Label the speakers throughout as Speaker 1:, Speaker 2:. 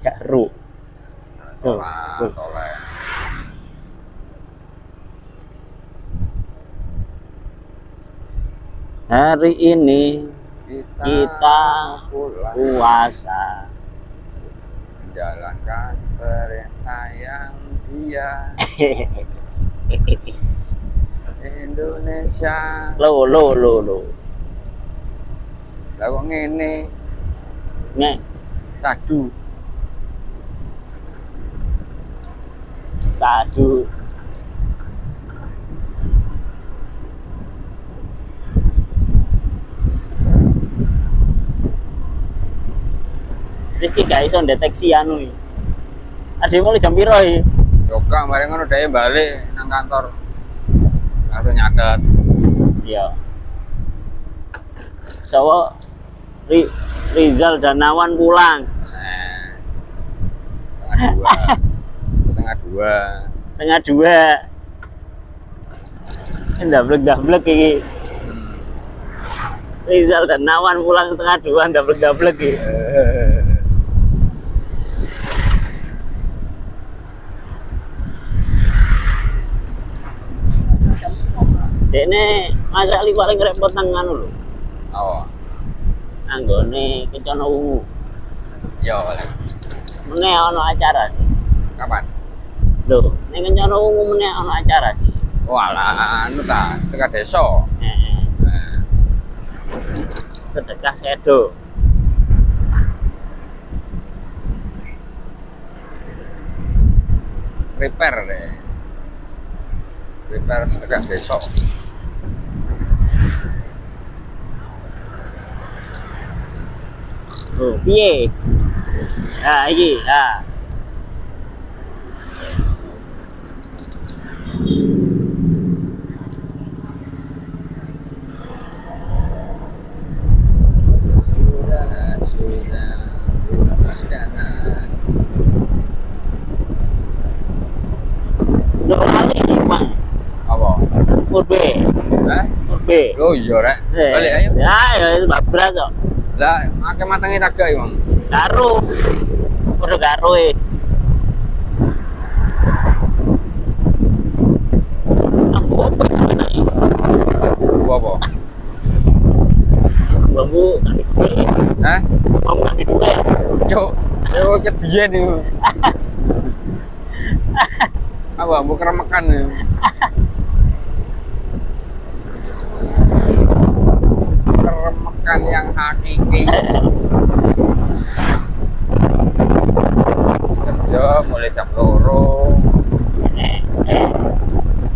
Speaker 1: Garuk. Tuh, tuh.
Speaker 2: Toleh.
Speaker 1: Hari ini kita puasa.
Speaker 2: Menjalankan perintah yang dia Indonesia.
Speaker 1: Lo.
Speaker 2: Lah kok ngene?
Speaker 1: Nek sadu. Rizky gak iso deteksi anu iki. Ade mulai jam piro iki?
Speaker 2: Yoga bareng ngono dhewe balik nang kantor. Langsung nyatet.
Speaker 1: Iya. Sawa Rizal dan Nawan pulang.
Speaker 2: Setengah dua.
Speaker 1: Ndablek iki. Rizal dan Nawan pulang setengah dua, ndablek iki. Dene masali paling repot nang anu lho.
Speaker 2: Oh.
Speaker 1: Anggone Kencana Ungu.
Speaker 2: Ya oleh.
Speaker 1: Meneh ana acara sih.
Speaker 2: Kapan?
Speaker 1: Lho, ning Kencana Ungu meneh ana acara sih.
Speaker 2: Walah, anu ta, sedekah desa.
Speaker 1: Sedekah sedo.
Speaker 2: Prepare deh. Prepare sedekah desa.
Speaker 1: Oh, piye? Ah, iki, ah.
Speaker 2: Sudah.
Speaker 1: Lho kali Pak.
Speaker 2: Apa?
Speaker 1: Purbe.
Speaker 2: Hah?
Speaker 1: Purbe.
Speaker 2: Oh iya rek. Balik ayo.
Speaker 1: Ya, itu babras kok.
Speaker 2: Lah, akeh matange tak gak, Mang.
Speaker 1: Karo. Padha karo e. Aku apa iki?
Speaker 2: Apa?
Speaker 1: Bambu kan duwe.
Speaker 2: Hah?
Speaker 1: Bambu kan duwe.
Speaker 2: Cuk. Yo ket biyen iki. Apa mbok keremekan ya? Keremekan yang hakiki. Kerja mulai jam 2.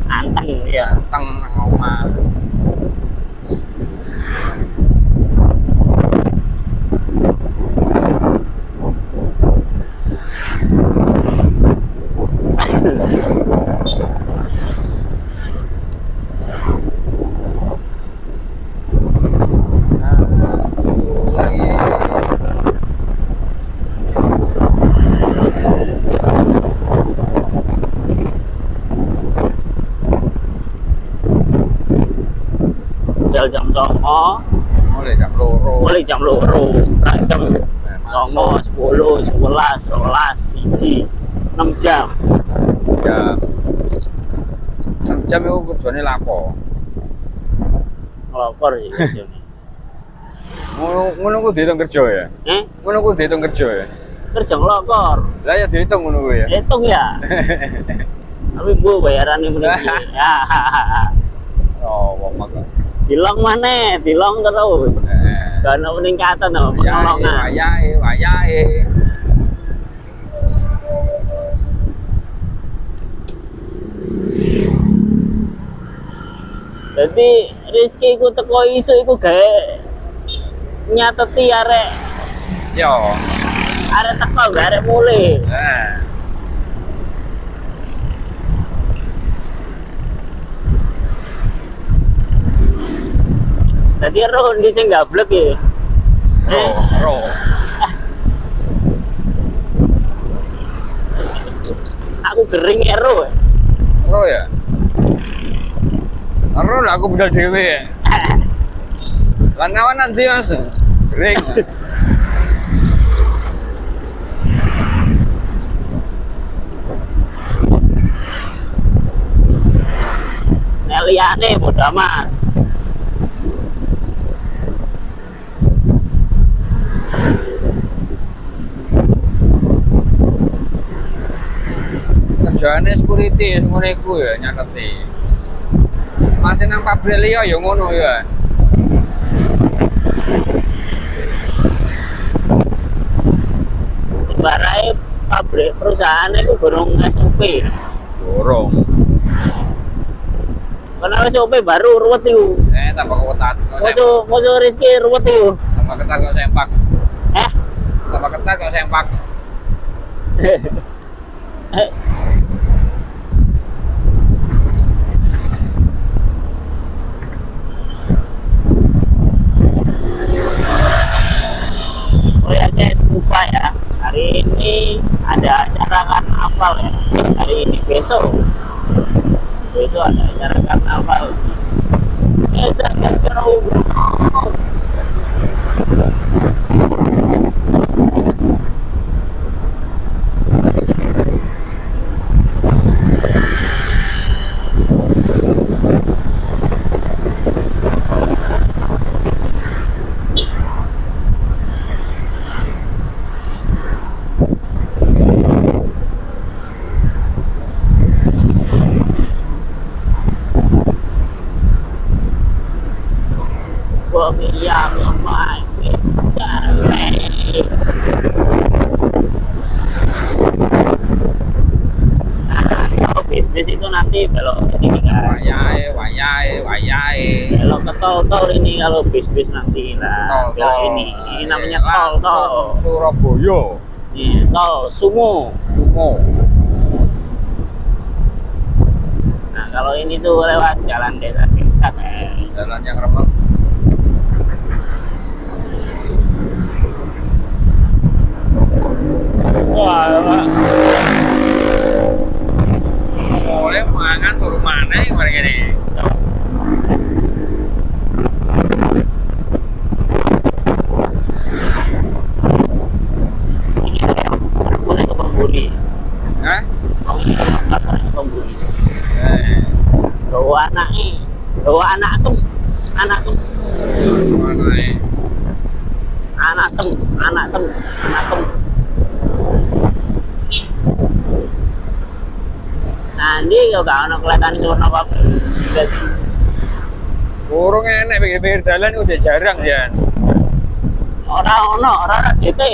Speaker 1: Anteng ya.
Speaker 2: Datang nang omah.
Speaker 1: Bel jam 09.00.
Speaker 2: Mulai jam 2.
Speaker 1: Mulai jam 2. Jam 09.00, 10, 11, 12, 1, 6 jam.
Speaker 2: Jam 6 jam itu kerjanya lapo.
Speaker 1: Ngelokor sih kerjanya.
Speaker 2: Ngono ku dihitung kerja ya? Ngono ku dihitung kerja ya?
Speaker 1: Kerja ngelokor.
Speaker 2: Lah ya dihitung ngono ku ya?
Speaker 1: Hitung ya. Tapi bu bayarannya meninggi. Ya.
Speaker 2: Oh, wong makan.
Speaker 1: Dilong mana? Dilong terus. Karena peningkatan sama penolongan.
Speaker 2: Wayahe.
Speaker 1: Jadi Rizky iku teko isu iku gawe nyateti arek.
Speaker 2: Yo.
Speaker 1: Arek teko gawe arek mulai. Tadi roh di sing gablek ya.
Speaker 2: Ro.
Speaker 1: Aku gering ero.
Speaker 2: Ro ya. Ro lah aku budal dhewe ya. Lan nanti Mas. Gering.
Speaker 1: perusahaannya bodo amat.
Speaker 2: Kerjaannya security semuanya iku ya nyateti. Masih nang pabrik liya ya ngono ya.
Speaker 1: Sebarai pabrik perusahaannya itu burung SOP.
Speaker 2: Dorong.
Speaker 1: Karena SOP baru ruwet itu.
Speaker 2: Tambah ketat.
Speaker 1: Musuh Rizky ruwet itu.
Speaker 2: Tambah ketat kok sempak.
Speaker 1: Eh?
Speaker 2: Tambah ketat kok sempak.
Speaker 1: Oh ya guys, lupa ya. Hari ini ada acara karnaval ya. Hari ini besok ada acara karnaval. Jangan jauh. Yang lemah secara kalau bisnis itu nanti belok ke sini kan.
Speaker 2: Wayai.
Speaker 1: Belok ke tol ini kalau bisnis nanti lah. Belok ini namanya tol.
Speaker 2: Surabaya.
Speaker 1: Iya, tol Sumo. Nah kalau ini tuh lewat jalan desa guys.
Speaker 2: Jalan yang remek.
Speaker 1: Wah,
Speaker 2: boleh mangan turun mana yang mereka ini?
Speaker 1: boleh ke pembuli.
Speaker 2: Hah?
Speaker 1: Pembuli. Bawa anak tem.
Speaker 2: Mana ini?
Speaker 1: Anak tem. Nanti kalau gak ada kelihatan suara apa-apa.
Speaker 2: Burung enak pinggir jalan udah jarang ya.
Speaker 1: Orang gitu.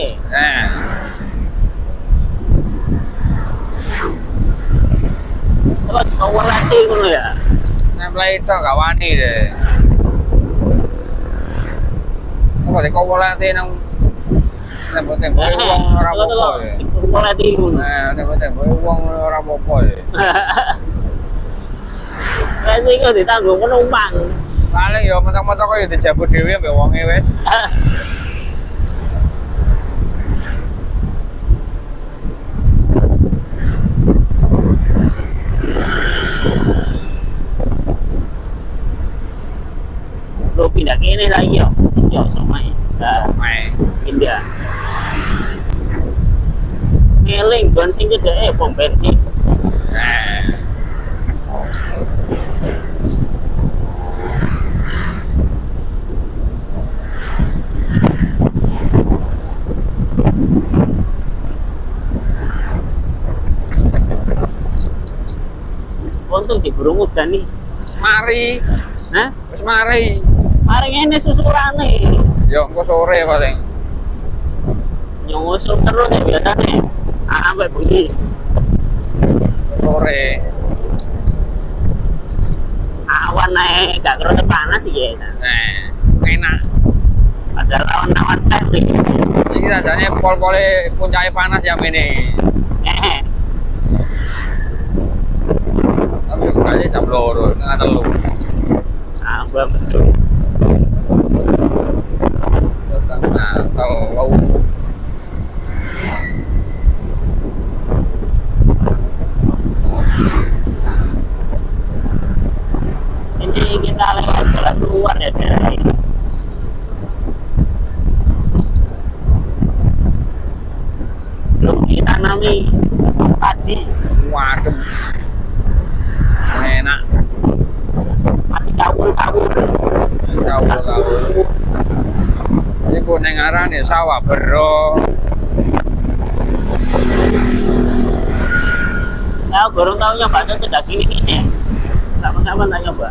Speaker 1: Terus kau latih ngono ya.
Speaker 2: Nempel itu gak wani deh. Kok kau latih nang tembok-tembok uang ora apa-apa ya.
Speaker 1: Kau latih ngono.
Speaker 2: Tembok-tembok uang ora apa-apa ya.
Speaker 1: Saya sih kau ditanggung penumpang.
Speaker 2: Paling ya mentok-mentok kok ya dijabut dhewe ambek wonge wis.
Speaker 1: Lo pindah kene lagi yo. Yo sama ya. Pindah. Ngeling bensin gede pom bensin. Untung sih burung udan nih.
Speaker 2: Mari.
Speaker 1: Hah?
Speaker 2: Wis mari.
Speaker 1: Mari ngene susurane.
Speaker 2: Yo engko sore paling.
Speaker 1: Nyusul terus ya biasanya. Sampai bengi.
Speaker 2: Sore.
Speaker 1: Awan naik gak kerasa panas sih ya.
Speaker 2: Enak.
Speaker 1: Ada lawan-lawan teh nih.
Speaker 2: Iki sajane pol-pole puncake panas yang ini. Tapi kayaknya jam loro, nggak telu.
Speaker 1: Betul.
Speaker 2: Tengah telu.
Speaker 1: Ini kita lewat jalan keluar ya guys. Belum ditanami padi.
Speaker 2: Waduh. Enak.
Speaker 1: masih kawul-kawul.
Speaker 2: Kawul-kawul. Iku ning arane sawah bero.
Speaker 1: Nah, gorong tahu nyoba cedak gini. Sama-sama tak nyoba.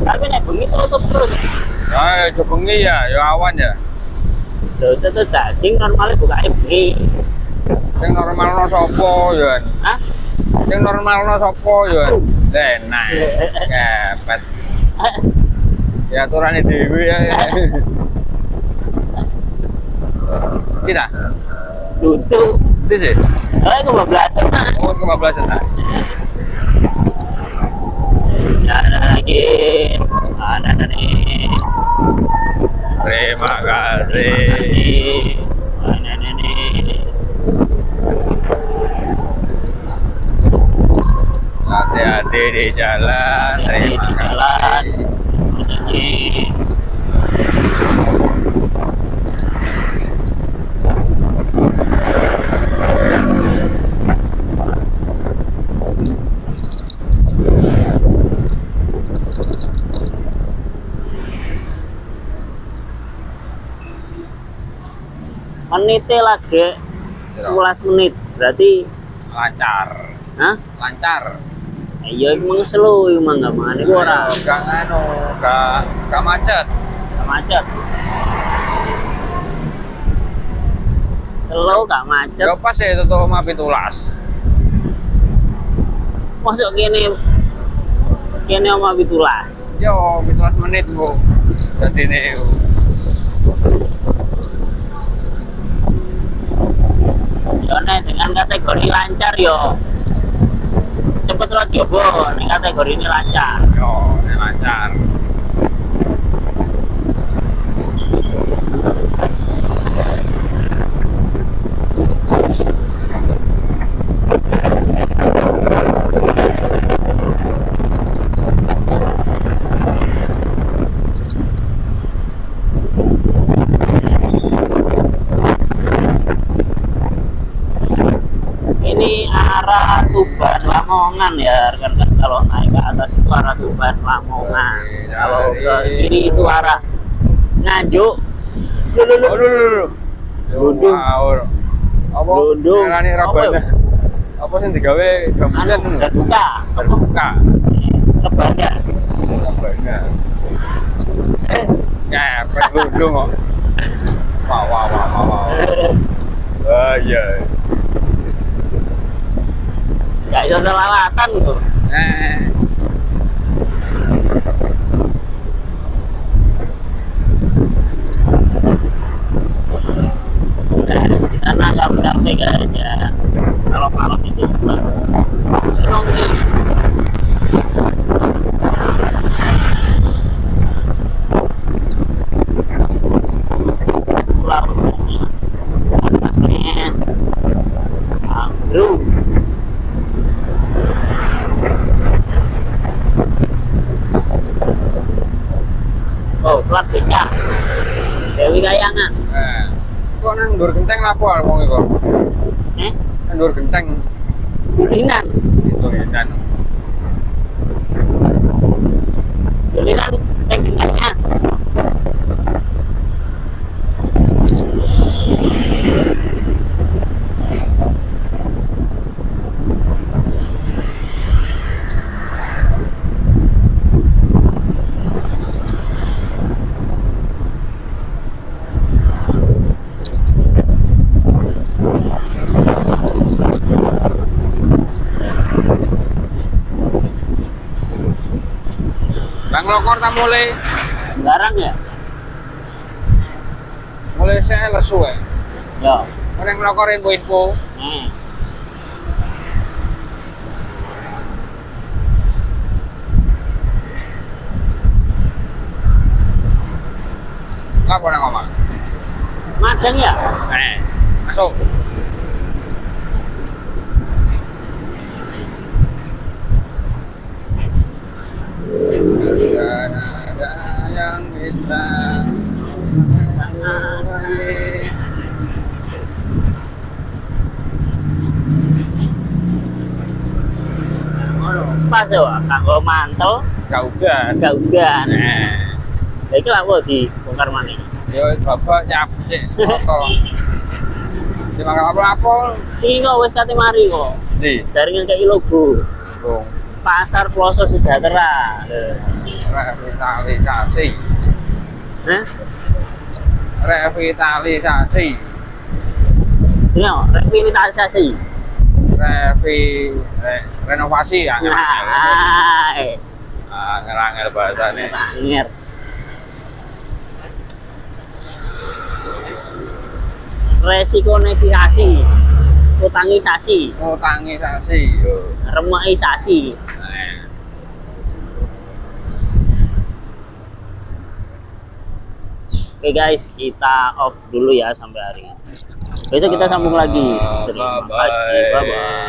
Speaker 1: Tapi nek bengi terus.
Speaker 2: Ya bengi ya awan ya.
Speaker 1: Lho itu daging normalnya buka bengi.
Speaker 2: Sing normalno sapa ya?
Speaker 1: Hah?
Speaker 2: Sing normalno sapa ya? Enak. Kepet. Ya aturane dhewe ya. Kita.
Speaker 1: Duduk.
Speaker 2: Itu sih.
Speaker 1: Oh, kebablasan mah.
Speaker 2: Oh, kebablasan tak.
Speaker 1: Ada nih.
Speaker 2: Terima kasih.
Speaker 1: Ada nih.
Speaker 2: Hati-hati di jalan. Terima kasih.
Speaker 1: Menitnya lagi 11 menit berarti
Speaker 2: Lancar.
Speaker 1: hah?
Speaker 2: Lancar.
Speaker 1: Iya emang slow emang gak mana itu orang
Speaker 2: Gak nganu, gak macet.
Speaker 1: gak macet slow gak macet
Speaker 2: Ya pas ya tutup oma pitulas.
Speaker 1: masuk kene oma pitulas
Speaker 2: Yo, pitulas menit bu. Jadi nih.
Speaker 1: Yone dengan kategori lancar yo cepet lo coba ini kategori ini lancar
Speaker 2: Yo, ini lancar.
Speaker 1: ini arah Tuban Lamongan ya rekan-rekan kalau naik ke atas itu arah Tuban Lamongan kalau ke kiri itu arah Nganjuk
Speaker 2: Dulu.
Speaker 1: Dudung.
Speaker 2: Apa?
Speaker 1: Dudung.
Speaker 2: Ngarani rabana. Apa sing digawe gambusan
Speaker 1: anu udah buka
Speaker 2: terbuka.
Speaker 1: rebana
Speaker 2: Rabana. Ya, dudung kok. Wah. Ah iya.
Speaker 1: gak bisa selawatan tuh nah, di sana nggak mendamping aja kalau malam itu memang lautnya atasnya anggrung oh plat BK Dewi Kayangan
Speaker 2: Kok nang ndur genteng lapo wong iku? Nang ndur genteng
Speaker 1: Julinan
Speaker 2: itu edan.
Speaker 1: Julinan tekniknya
Speaker 2: Bang Lokor ta mulai
Speaker 1: garang ya
Speaker 2: saya lesu ya.
Speaker 1: ya
Speaker 2: Orang Lokor info. Apa nang ngomong?
Speaker 1: Madang ya
Speaker 2: Masuk. Ada yang bisa
Speaker 1: pas ya, Wak. Kanggo mantel,
Speaker 2: gak udah.
Speaker 1: gak udan.
Speaker 2: Nah,
Speaker 1: Lah iki lak kok dibongkar maneh.
Speaker 2: yo bapak capek foto. Cuma gak apa-apa.
Speaker 1: Sing kok wis kate mari kok.
Speaker 2: Di,
Speaker 1: Dari ngekeki logo.
Speaker 2: dong.
Speaker 1: Pasar Ploso Sejahtera. Lho.
Speaker 2: Revitalisasi.
Speaker 1: Hah?
Speaker 2: Revitalisasi.
Speaker 1: Dino, revitalisasi.
Speaker 2: Renovasi ya.
Speaker 1: Nah,
Speaker 2: Ngerangel bahasanya.
Speaker 1: Angger. Resikonisasi, utangisasi,
Speaker 2: Utangisasi yo.
Speaker 1: remakisasi. Oke guys, kita off dulu ya sampai hari ini. Besok kita sambung lagi. Terima kasih, bye bye.